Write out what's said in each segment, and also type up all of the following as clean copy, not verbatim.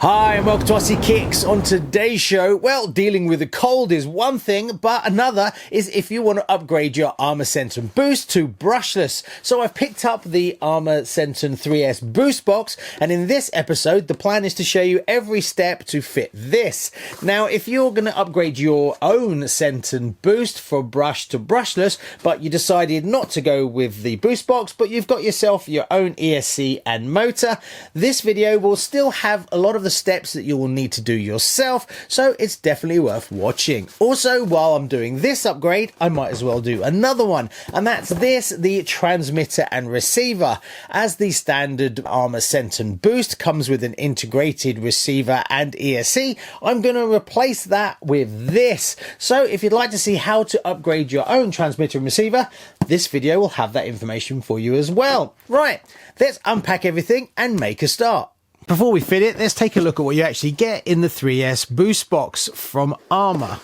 Hi and welcome to RCKicks. On today's show, well, dealing with a cold is one thing, but another is if you want to upgrade your Arrma Senton boost to brushless. So I've picked up the Arrma Senton 3S boost box, and in this episode, the plan is to show you every step to fit this. Now, if you're going to upgrade your own Senton boost from brush to brushless, but you decided not to go with the boost box, but you've got yourself your own ESC and motor, this video will still have a lot of the steps that you will need to do yourself, so it's definitely worth watching. Also, while I'm doing this upgrade, I might as well do another one, and that's the transmitter and receiver. As the standard Arrma Senton boost comes with an integrated receiver and ESC, I'm going to replace that with this. So if you'd like to see how to upgrade your own transmitter and receiver, this video will have that information for you as well. Right, let's unpack everything and make a start. Before we fit it, let's take a look at what you actually get in the 3S boost box from Arrma.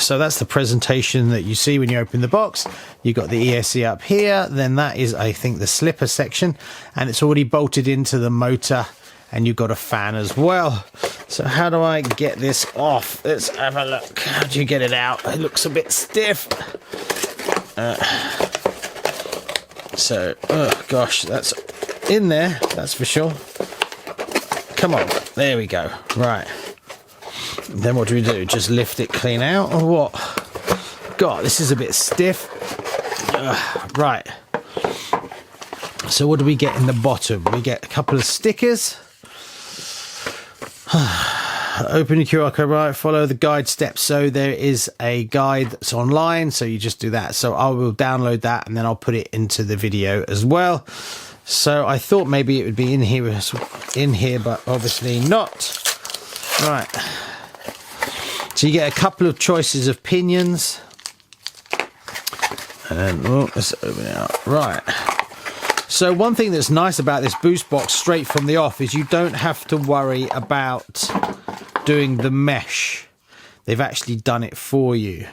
So that's the presentation that you see when you open the box. You've got the ESC up here, then that is, I think, the slipper section, and it's already bolted into the motor, and you've got a fan as well. So how do I get this off? Let's have a look. How do you get it out? It looks a bit stiff. Oh gosh, that's in there, that's for sure. Come on, there we go. Right, then what do we do? Just lift it clean out or what? God, this is a bit stiff. Right, so what do we get in the bottom? We get a couple of stickers. Open the QR code, right, follow the guide steps. So there is a guide that's online, so you just do that. So I will download that and then I'll put it into the video as well. So I thought maybe it would be in here, but obviously not. Right. So you get a couple of choices of pinions. And let's open it up. Right. So one thing that's nice about this boost box straight from the off is you don't have to worry about doing the mesh. They've actually done it for you.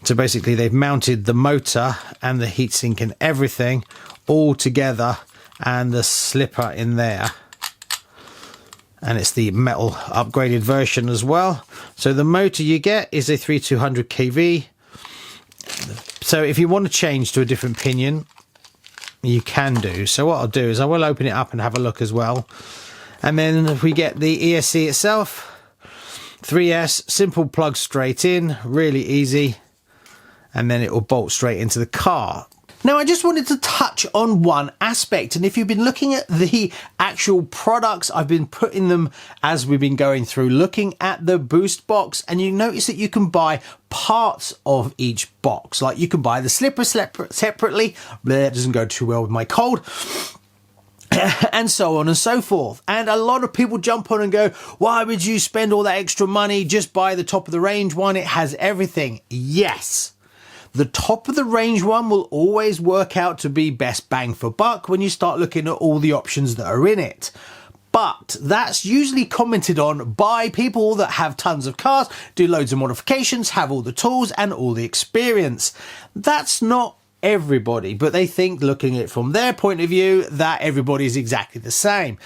So basically they've mounted the motor and the heatsink and everything all together, and the slipper in there, and it's the metal upgraded version as well. So the motor you get is a 3200 kV. So if you want to change to a different pinion, you can do. So what I'll do is I will open it up and have a look as well. And then we get the ESC itself, 3S, simple plug straight in, really easy. And then it will bolt straight into the car. Now, I just wanted to touch on one aspect, and if you've been looking at the actual products, I've been putting them as we've been going through, looking at the boost box, and you notice that you can buy parts of each box. Like you can buy the slipper separately, that doesn't go too well with my cold, and so on and so forth. And a lot of people jump on and go, why would you spend all that extra money? Just buy the top of the range one, it has everything. Yes. The top of the range one will always work out to be best bang for buck when you start looking at all the options that are in it. But that's usually commented on by people that have tons of cars, do loads of modifications, have all the tools and all the experience. That's not everybody, but they think, looking at it from their point of view, that everybody is exactly the same.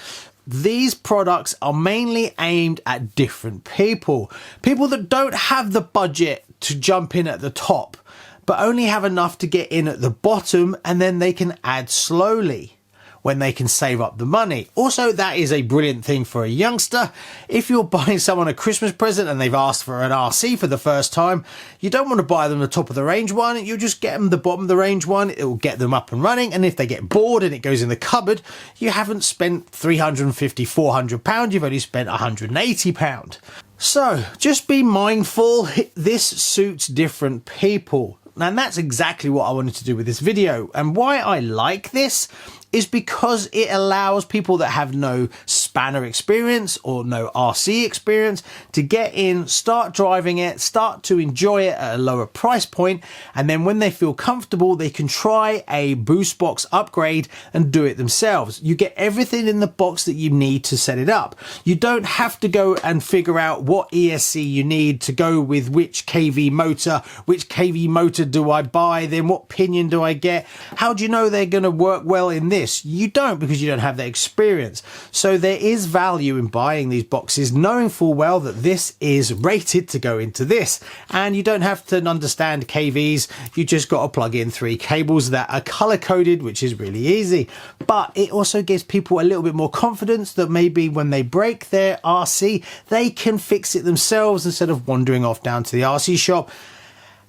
These products are mainly aimed at different people. People that don't have the budget to jump in at the top, but only have enough to get in at the bottom, and then they can add slowly when they can save up the money. Also, that is a brilliant thing for a youngster. If you're buying someone a Christmas present and they've asked for an RC for the first time, you don't want to buy them the top of the range one. You just get them the bottom of the range one. It will get them up and running. And if they get bored and it goes in the cupboard, you haven't spent £350, £400. You've only spent £180. So just be mindful. This suits different people. And that's exactly what I wanted to do with this video. And why I like this is because it allows people that have no space spanner experience or no RC experience to get in, start driving it, start to enjoy it at a lower price point, and then when they feel comfortable, they can try a boost box upgrade and do it themselves. You get everything in the box that you need to set it up. You don't have to go and figure out what ESC you need to go with which KV motor, which KV motor do I buy, then what pinion do I get? How do you know they're going to work well in this? You don't, because you don't have that experience. So there is value in buying these boxes, knowing full well that this is rated to go into this, and you don't have to understand KVs. You just got to plug in 3 cables that are color coded, which is really easy. But it also gives people a little bit more confidence that maybe when they break their RC, they can fix it themselves instead of wandering off down to the RC shop.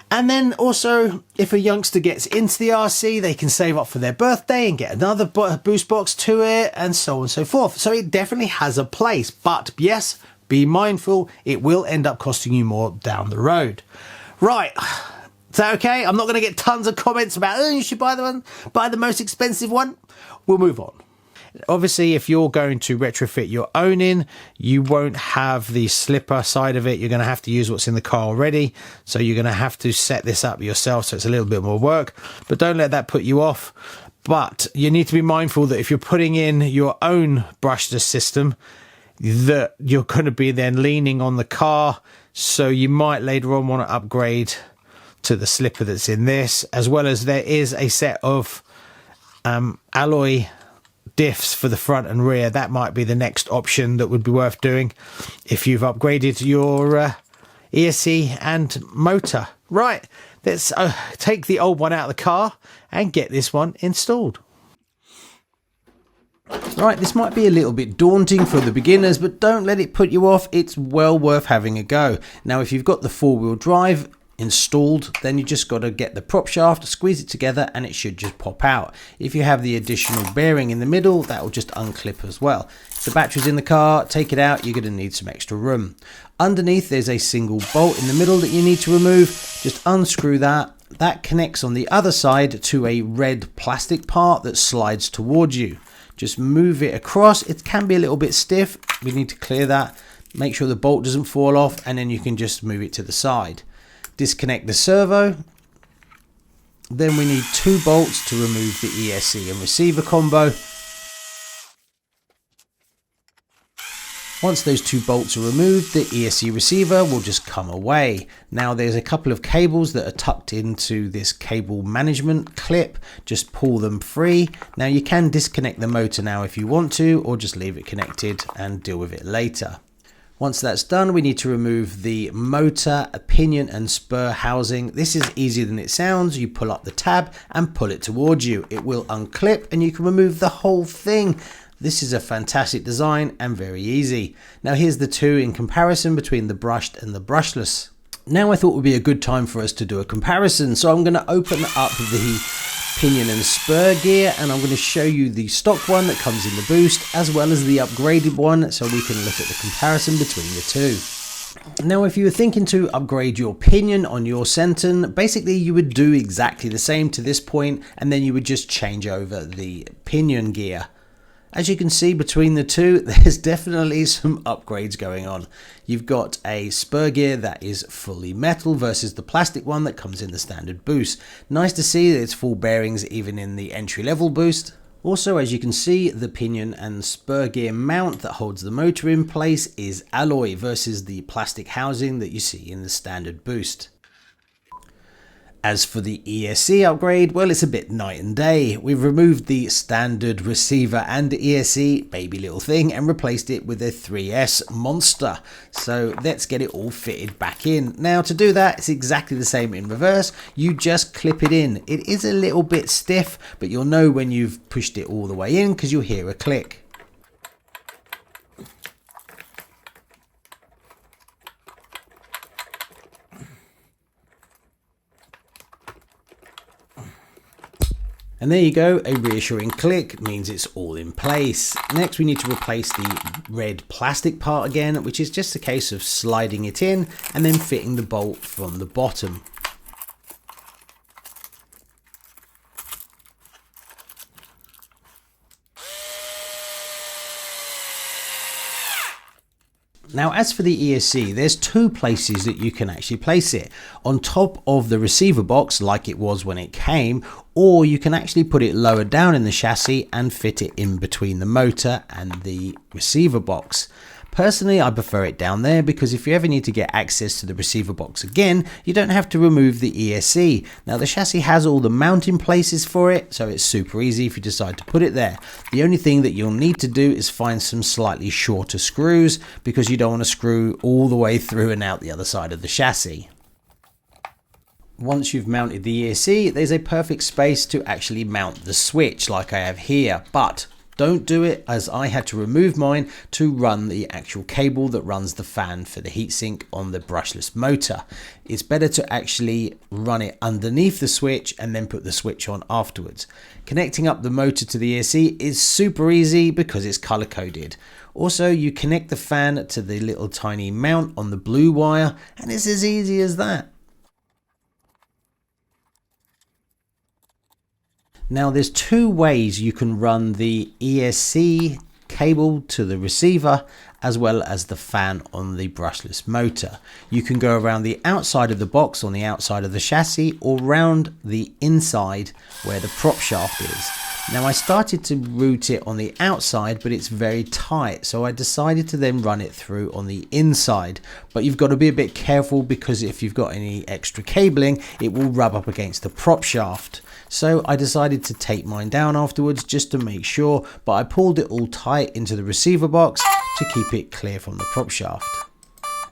And then also, if a youngster gets into the RC, they can save up for their birthday and get another boost box to it, and so on and so forth. So it definitely has a place, but yes, be mindful, it will end up costing you more down the road. Right, is that okay? I'm not going to get tons of comments about, oh, you should buy the most expensive one. We'll move on. Obviously, if you're going to retrofit your own in, you won't have the slipper side of it. You're going to have to use what's in the car already. So you're going to have to set this up yourself. So it's a little bit more work, but don't let that put you off. But you need to be mindful that if you're putting in your own brushless system, that you're going to be then leaning on the car. So you might later on want to upgrade to the slipper that's in this, as well as there is a set of alloy diffs for the front and rear. That might be the next option that would be worth doing if you've upgraded your ESC and motor. Right, let's take the old one out of the car and get this one installed. Right, this might be a little bit daunting for the beginners, but don't let it put you off. It's well worth having a go. Now, if you've got the 4-wheel drive installed, then you just got to get the prop shaft, squeeze it together, and it should just pop out. If you have the additional bearing in the middle, that will just unclip as well. If the battery's in the car, take it out, you're going to need some extra room. Underneath, there's a single bolt in the middle that you need to remove. Just unscrew that. That connects on the other side to a red plastic part that slides towards you. Just move it across. It can be a little bit stiff. We need to clear that. Make sure the bolt doesn't fall off, and then you can just move it to the side. Disconnect the servo. Then we need 2 bolts to remove the ESC and receiver combo. Once those 2 bolts are removed, the ESC receiver will just come away. Now there's a couple of cables that are tucked into this cable management clip. Just pull them free. Now you can disconnect the motor now if you want to, or just leave it connected and deal with it later. Once that's done, we need to remove the motor, pinion and spur housing. This is easier than it sounds. You pull up the tab and pull it towards you. It will unclip and you can remove the whole thing. This is a fantastic design and very easy. Now here's the two in comparison between the brushed and the brushless. Now I thought it would be a good time for us to do a comparison. So I'm going to open up the pinion and spur gear, and I'm going to show you the stock one that comes in the boost as well as the upgraded one, so we can look at the comparison between the two. Now if you were thinking to upgrade your pinion on your Senton, basically you would do exactly the same to this point, and then you would just change over the pinion gear. As you can see between the two, there's definitely some upgrades going on. You've got a spur gear that is fully metal versus the plastic one that comes in the standard boost. Nice to see that it's full bearings even in the entry level boost. Also, as you can see, the pinion and spur gear mount that holds the motor in place is alloy versus the plastic housing that you see in the standard boost. As for the ESC upgrade, well, it's a bit night and day. We've removed the standard receiver and ESC, baby little thing, and replaced it with a 3S monster. So let's get it all fitted back in. Now to do that, it's exactly the same in reverse. You just clip it in. It is a little bit stiff, but you'll know when you've pushed it all the way in because you'll hear a click. And there you go, a reassuring click means it's all in place. Next we need to replace the red plastic part again, which is just a case of sliding it in and then fitting the bolt from the bottom. Now, as for the ESC, there's two places that you can actually place it. On top of the receiver box, like it was when it came, or you can actually put it lower down in the chassis and fit it in between the motor and the receiver box. Personally, I prefer it down there because if you ever need to get access to the receiver box again, you don't have to remove the ESC. Now, the chassis has all the mounting places for it, so it's super easy if you decide to put it there. The only thing that you'll need to do is find some slightly shorter screws because you don't want to screw all the way through and out the other side of the chassis. Once you've mounted the ESC, there's a perfect space to actually mount the switch like I have here, but don't do it, as I had to remove mine to run the actual cable that runs the fan for the heatsink on the brushless motor. It's better to actually run it underneath the switch and then put the switch on afterwards. Connecting up the motor to the ESC is super easy because it's color coded. Also, you connect the fan to the little tiny mount on the blue wire and it's as easy as that. Now, there's two ways you can run the ESC cable to the receiver as well as the fan on the brushless motor. You can go around the outside of the box on the outside of the chassis or round the inside where the prop shaft is. Now, I started to route it on the outside, but it's very tight, so I decided to then run it through on the inside. But you've got to be a bit careful because if you've got any extra cabling, it will rub up against the prop shaft. So I decided to take mine down afterwards just to make sure, but I pulled it all tight into the receiver box to keep it clear from the prop shaft.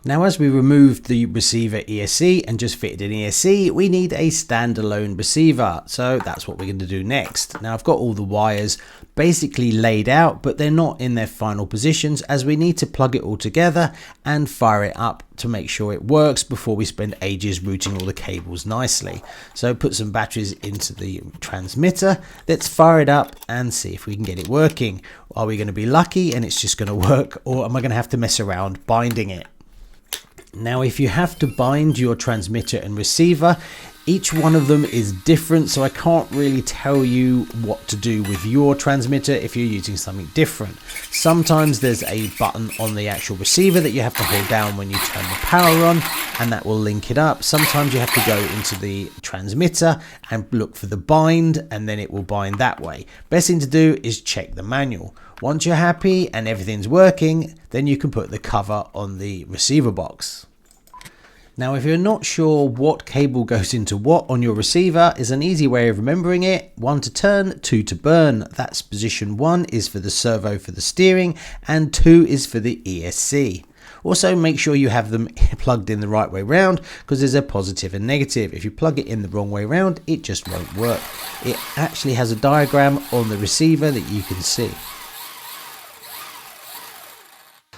Now, as we removed the receiver ESC and just fitted an ESC, we need a standalone receiver. So that's what we're going to do next. Now, I've got all the wires basically laid out, but they're not in their final positions as we need to plug it all together and fire it up to make sure it works before we spend ages routing all the cables nicely. So put some batteries into the transmitter. Let's fire it up and see if we can get it working. Are we going to be lucky and it's just going to work, or am I going to have to mess around binding it? Now, if you have to bind your transmitter and receiver, each one of them is different, so I can't really tell you what to do with your transmitter if you're using something different. Sometimes there's a button on the actual receiver that you have to hold down when you turn the power on, and that will link it up. Sometimes you have to go into the transmitter and look for the bind, and then it will bind that way. Best thing to do is check the manual. Once you're happy and everything's working, then you can put the cover on the receiver box. Now, if you're not sure what cable goes into what on your receiver, is an easy way of remembering it. 1 to turn, 2 to burn. That's position 1 is for the servo for the steering and 2 is for the ESC. Also, make sure you have them plugged in the right way round because there's a positive and negative. If you plug it in the wrong way round, it just won't work. It actually has a diagram on the receiver that you can see.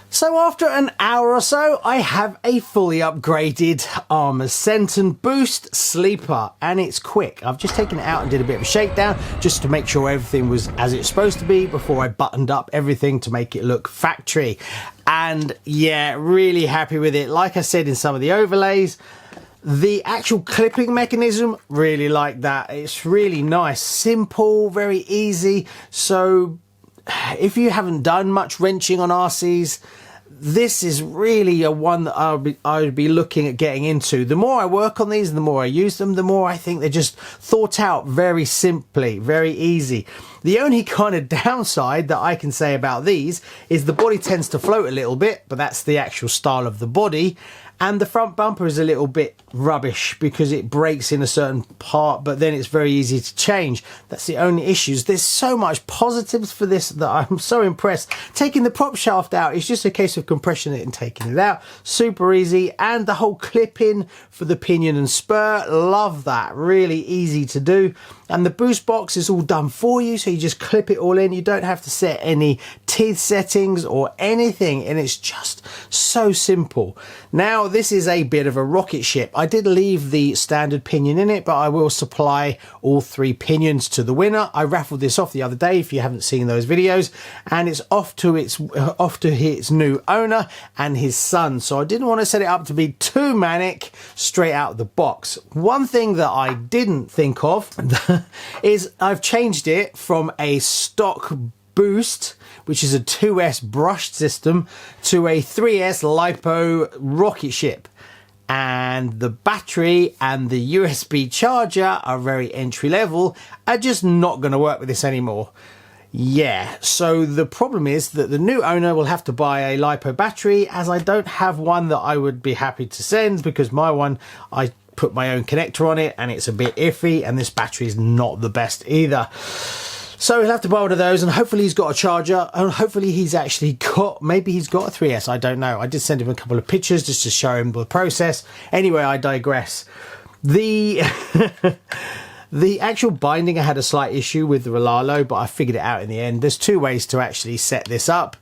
So after an hour or so, I have a fully upgraded Arrma Senton Boost Sleeper, and it's quick. I've just taken it out and did a bit of a shakedown just to make sure everything was as it's supposed to be before I buttoned up everything to make it look factory. And yeah, really happy with it. Like I said in some of the overlays, the actual clipping mechanism, really like that. It's really nice, simple, very easy. So if you haven't done much wrenching on RCs, this is really a one that I would be looking at getting into. The more I work on these and the more I use them, the more I think they're just thought out very simply, very easy. The only kind of downside that I can say about these is the body tends to float a little bit, but that's the actual style of the body. And the front bumper is a little bit rubbish because it breaks in a certain part, but then it's very easy to change. That's the only issues. There's so much positives for this that I'm so impressed. Taking the prop shaft out, it's just a case of compressing it and taking it out. Super easy. And the whole clip-in for the pinion and spur, love that. Really easy to do. And the boost box is all done for you, so you just clip it all in. You don't have to set any teeth settings or anything, and it's just so simple. Now, this is a bit of a rocket ship. I did leave the standard pinion in it, but I will supply all 3 pinions to the winner. I raffled this off the other day if you haven't seen those videos, and it's off to its new owner and his son. So I didn't want to set it up to be too manic straight out of the box. One thing that I didn't think of is I've changed it from a stock boost, which is a 2S brushed system, to a 3S LiPo rocket ship. And the battery and the USB charger are very entry level, are just not going to work with this anymore. Yeah, so the problem is that the new owner will have to buy a LiPo battery, as I don't have one that I would be happy to send, because my one, I put my own connector on it and it's a bit iffy, and this battery is not the best either. So he'll have to buy one of those, and hopefully he's got a charger, and hopefully he's actually got, maybe he's got a 3S, I don't know. I did send him a couple of pictures just to show him the process. Anyway, I digress. The the actual binding, I had a slight issue with the Rolalo, but I figured it out in the end. There's two ways to actually set this up,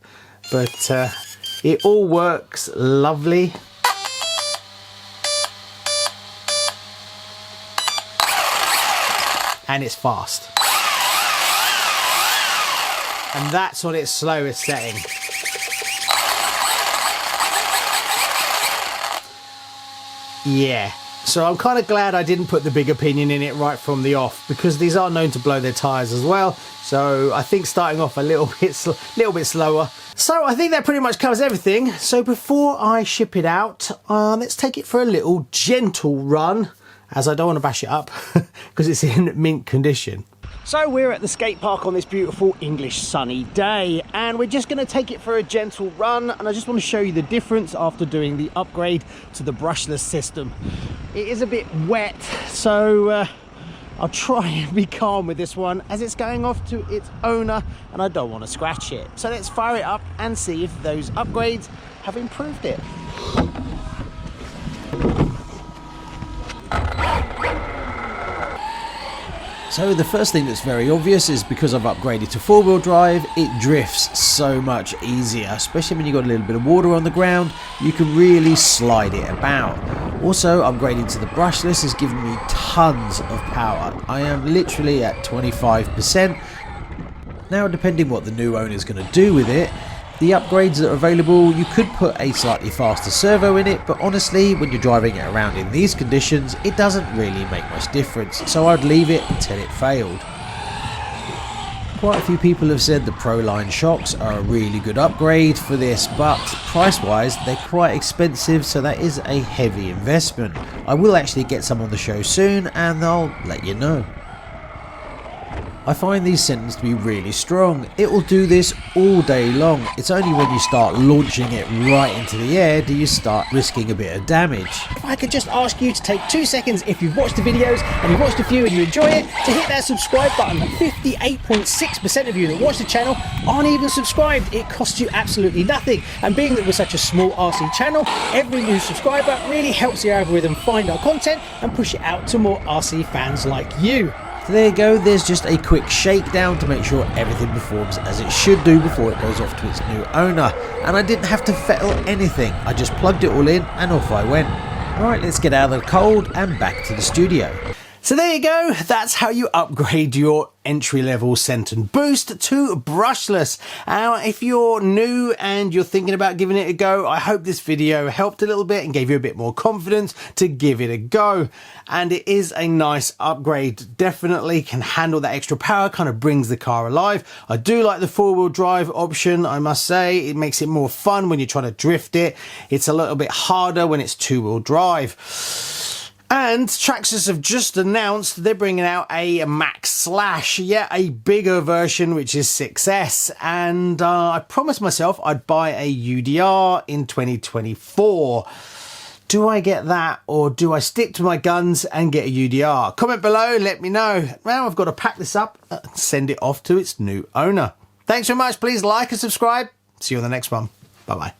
but it all works lovely. And it's fast. And that's on its slowest setting. Yeah. So I'm kind of glad I didn't put the bigger pinion in it right from the off, because these are known to blow their tires as well. So I think starting off a little bit slower. So I think that pretty much covers everything. So before I ship it out, let's take it for a little gentle run, as I don't want to bash it up because it's in mint condition. So we're at the skate park on this beautiful English sunny day, and we're just going to take it for a gentle run, and I just want to show you the difference after doing the upgrade to the brushless system. It is a bit wet, so I'll try and be calm with this one as it's going off to its owner and I don't want to scratch it. So let's fire it up and see if those upgrades have improved it. So the first thing that's very obvious is, because I've upgraded to four-wheel drive, it drifts so much easier, especially when you've got a little bit of water on the ground. You can really slide it about. Also, upgrading to the brushless has given me tons of power. I am literally at 25%. Now, depending what the new owner is going to do with it, the upgrades that are available, you could put a slightly faster servo in it, but honestly, when you're driving it around in these conditions, it doesn't really make much difference, so I'd leave it until it failed. Quite a few people have said the Proline shocks are a really good upgrade for this, but price-wise, they're quite expensive, so that is a heavy investment. I will actually get some on the show soon, and I'll let you know. I find these Sentons to be really strong. It will do this all day long. It's only when you start launching it right into the air do you start risking a bit of damage. If I could just ask you to take 2 seconds, if you've watched the videos and you've watched a few and you enjoy it, to hit that subscribe button. 58.6% of you that watch the channel aren't even subscribed. It costs you absolutely nothing. And being that we're such a small RC channel, every new subscriber really helps the algorithm find our content and push it out to more RC fans like you. So there you go, there's just a quick shakedown to make sure everything performs as it should do before it goes off to its new owner. And I didn't have to fettle anything, I just plugged it all in and off I went. Alright, let's get out of the cold and back to the studio. So there you go, that's how you upgrade your entry-level Senton Boost to brushless. Now, if you're new and you're thinking about giving it a go, I hope this video helped a little bit and gave you a bit more confidence to give it a go. And it is a nice upgrade, definitely can handle that extra power, kind of brings the car alive. I do like the four-wheel drive option, I must say. It makes it more fun when you're trying to drift it. It's a little bit harder when it's two-wheel drive. And Traxxas have just announced they're bringing out a Max Slash, yeah, a bigger version, which is 6S. And I promised myself I'd buy a UDR in 2024. Do I get that, or do I stick to my guns and get a UDR? Comment below, let me know. Now I've got to pack this up and send it off to its new owner. Thanks so much. Please like and subscribe. See you on the next one. Bye-bye.